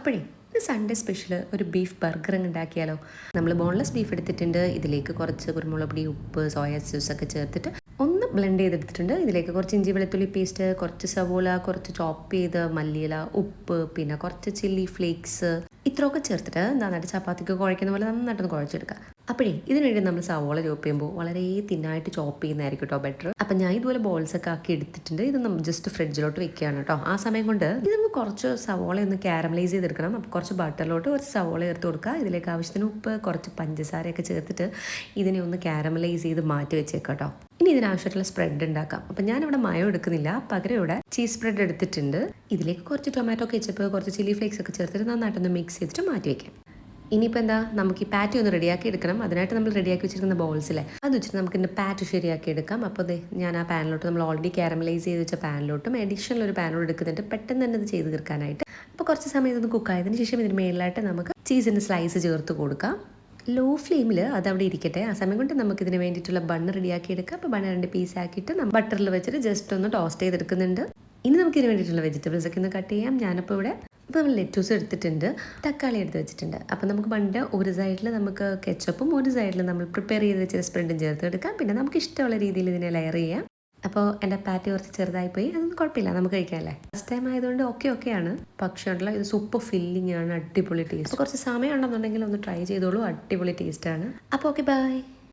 അപ്പോഴേ ഇത് Sunday special ഒരു ബീഫ് ബർഗർ ഉണ്ടാക്കിയാലോ. നമ്മൾ ബോൺലെസ് ബീഫ് എടുത്തിട്ടുണ്ട്. ഇതിലേക്ക് കുറച്ച് കുരുമുളക് പൊടി, ഉപ്പ്, സോയ സോസ് ഒക്കെ ചേർത്തിട്ട് ഒന്ന് ബ്ലെൻഡ് ചെയ്തെടുത്തിട്ടുണ്ട്. ഇതിലേക്ക് കുറച്ച് ഇഞ്ചി വെളുത്തുള്ളി പേസ്റ്റ്, കുറച്ച് സവോള, കുറച്ച് ചോപ്പ് ചെയ്ത് മല്ലിയില, ഉപ്പ്, പിന്നെ കുറച്ച് ചില്ലി ഫ്ലേക്സ്, ഇത്രയൊക്കെ ചേർത്തിട്ട് നന്നായിട്ട് ചപ്പാത്തിക്ക് കുഴയ്ക്കുന്ന പോലെ നന്നായിട്ടൊന്ന് കുഴച്ചെടുക്കുക. അപ്പോഴേ ഇതിനുവേണ്ടി നമ്മൾ സവോള ചോപ്പ് ചെയ്യുമ്പോൾ വളരെ തിന്നായിട്ട് ചോപ്പ് ചെയ്യുന്നതായിരിക്കും കേട്ടോ ബെറ്റർ. അപ്പം ഞാൻ ഇതുപോലെ ബോൾസ് ഒക്കെ ആക്കി എടുത്തിട്ടുണ്ട്. ഇത് നമ്മൾ ജസ്റ്റ് ഫ്രിഡ്ജിലോട്ട് വെക്കുകയാണ് കേട്ടോ. ആ സമയം കൊണ്ട് ഇത് നമുക്ക് കുറച്ച് സവോള ഒന്ന് കാരമലൈസ് ചെയ്തെടുക്കണം. അപ്പോൾ കുറച്ച് ബട്ടറിലോട്ട് കുറച്ച് സവോള ചേർത്ത് കൊടുക്കുക. ഇതിലേക്ക് ആവശ്യത്തിന് ഉപ്പ്, കുറച്ച് പഞ്ചസാരയൊക്കെ ചേർത്തിട്ട് ഇതിനെ ഒന്ന് കാരമലൈസ് ചെയ്ത് മാറ്റി വെച്ചേക്കാം കേട്ടോ. ഇനി ഇതിനാവശ്യമായിട്ടുള്ള സ്പ്രെഡ് ഉണ്ടാക്കാം. അപ്പം ഞാനിവിടെ മയോ എടുക്കുന്നില്ല, പകരം ഇവിടെ ചീസ് സ്പ്രെഡ് എടുത്തിട്ടുണ്ട്. ഇതിലേക്ക് കുറച്ച് ടൊമാറ്റോ കെച്ചപ്പ്, കുറച്ച് ചില്ലി ഫ്ലേക്സ് ഒക്കെ ചേർത്തിട്ട് നന്നായിട്ടൊന്ന് മിക്സ് ചെയ്തിട്ട് മാറ്റി വയ്ക്കാം. ഇനിയിപ്പോൾ എന്താ, നമുക്ക് ഈ പാറ്റി ഒന്ന് റെഡിയാക്കി എടുക്കണം. അതിനായിട്ട് നമ്മൾ റെഡിയാക്കി വെച്ചിരിക്കുന്ന ബോൾസിലെ അത് വെച്ചിട്ട് നമുക്ക് ഇതിൻ്റെ പാറ്റ് ശരിയാക്കി എടുക്കാം. അപ്പോൾ ഞാൻ ആ പാനിലോട്ട്, നമ്മൾ ഓൾറെഡി കാരമലൈസ് ചെയ്ത് വെച്ച പാനിലോട്ടും അഡീഷണൽ ഒരു പാനിലോട്ട് എടുക്കുന്നുണ്ട്, പെട്ടെന്ന് തന്നെ ഇത് ചെയ്ത് തീർക്കാനായിട്ട്. അപ്പോൾ കുറച്ച് സമയം ഇതൊന്ന് കുക്കായതിന് ശേഷം ഇതിന് മേളിലായിട്ട് നമുക്ക് ചീസിൻ്റെ സ്ലൈസ് ചേർത്ത് കൊടുക്കാം. ലോ ഫ്ലെയിമിൽ അതവിടെ ഇരിക്കട്ടെ. ആ സമയം കൊണ്ട് നമുക്ക് ഇതിന് വേണ്ടിയിട്ടുള്ള ബണ്ണ് റെഡിയാക്കി എടുക്കാം. അപ്പോൾ ബണ്ണ് 2 പീസാക്കിയിട്ട് നമ്മൾ ബട്ടറിൽ വെച്ചിട്ട് ജസ്റ്റ് ഒന്ന് ടോസ്റ്റ് ചെയ്തെടുക്കുന്നുണ്ട്. ഇനി നമുക്ക് ഇതിന് വേണ്ടിയിട്ടുള്ള വെജിറ്റബിൾസ് ഒക്കെ ഒന്ന് കട്ട് ചെയ്യാം. ഞാനിപ്പോൾ ഇവിടെ നമ്മൾ ലെറ്റൂസ് എടുത്തിട്ടുണ്ട്, തക്കാളി എടുത്ത് വെച്ചിട്ടുണ്ട്. അപ്പോൾ നമുക്ക് പണ്ട് ഒരു സൈഡിൽ നമുക്ക് കെച്ചപ്പും ഒരു സൈഡിൽ നമ്മൾ പ്രിപ്പയർ ചെയ്ത് വെച്ച സ്പ്രെഡും ചേർത്ത് എടുക്കാം. പിന്നെ നമുക്ക് ഇഷ്ടമുള്ള രീതിയിൽ ഇതിനെ ലെയർ ചെയ്യാം. അപ്പോൾ എൻ്റെ പാറ്റി കുറച്ച് ചെറുതായിപ്പോയി, അതൊന്നും കുഴപ്പമില്ല, നമുക്ക് കഴിക്കാമല്ലേ. ഫസ്റ്റ് ടൈം ആയതുകൊണ്ട് ഓക്കെയാണ്. പക്ഷേ ഉണ്ടല്ലോ, ഇത് സൂപ്പർ ഫില്ലിംഗ് ആണ്, അടിപൊളി ടേസ്റ്റ്. കുറച്ച് സമയം ഉണ്ടെന്നുണ്ടെങ്കിൽ ഒന്ന് ട്രൈ ചെയ്തോളൂ, അടിപൊളി ടേസ്റ്റാണ്. അപ്പോൾ ഓക്കെ, ബൈ.